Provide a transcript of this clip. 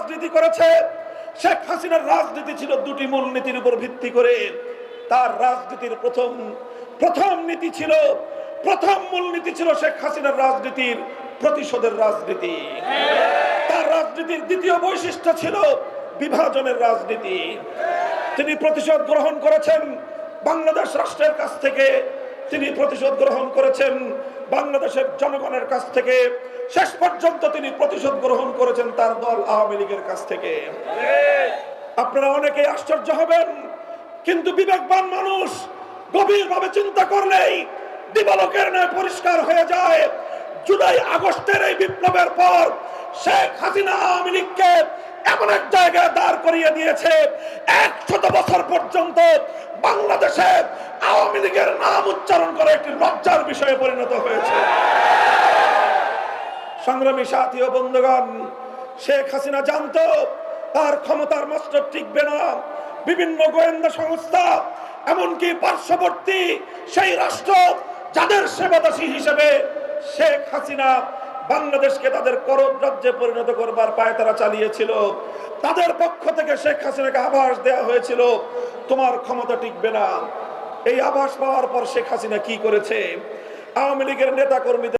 রাজনীতি করেছে। শেখ হাসিনার রাজনীতি ছিল দুটি মূলনীতির উপর ভিত্তি করে। তার রাজনীতির প্রথম মূলনীতি ছিল শেখ হাসিনার রাজনীতির প্রতিশোধের রাজনীতি। তার রাজনীতির দ্বিতীয় বৈশিষ্ট্য ছিল বিভাজনের রাজনীতি। তিনি প্রতিশোধ গ্রহণ করেছেন বাংলাদেশ রাষ্ট্রের কাছ থেকে, তিনি প্রতিশোধ গ্রহণ করেছেন বাংলাদেশের জনগণের কাছ থেকে, শেষ পর্যন্ত তিনি প্রতিশোধ গ্রহণ করেছেন তার দল আওয়ামী লীগের কাছ থেকে। আপনারা অনেকেই আশ্চর্য হবেন, কিন্তু বিবেকবান মানুষ গভীরভাবে চিন্তা করলেই দিবালোকের ন্যায় পরিষ্কার হয়ে যায়। জুলাই আগস্টের এই বিপ্লবের পর শেখ হাসিনা আওয়ামী লীগকে এমন এক জায়গায় দাঁড় করিয়ে দিয়েছে, 100 বছর পর্যন্ত বাংলাদেশে আওয়ামী লীগের নাম উচ্চারণ করা একটি লজ্জার বিষয়ে পরিণত হয়েছে। সংগ্রামী সাথী ও বন্ধুগণ, শেখ হাসিনা জানতো তার ক্ষমতার মস্তক টিকবে না। বিভিন্ন গোয়েন্দা সংস্থা, এমনকি পার্শ্ববর্তী সেই রাষ্ট্র যাদের সেবাদাসী হিসেবে শেখ হাসিনা বাংলাদেশকে তাদের করদ রাজ্যে পরিণত করবার পায়তারা চালিয়েছিল, তাদের পক্ষ থেকে শেখ হাসিনাকে আভাস দেওয়া হয়েছিল তোমার ক্ষমতা টিকবে না। এই আভাস পাওয়ার পর শেখ হাসিনা কি করেছে? আওয়ামী লীগের নেতা কর্মীদের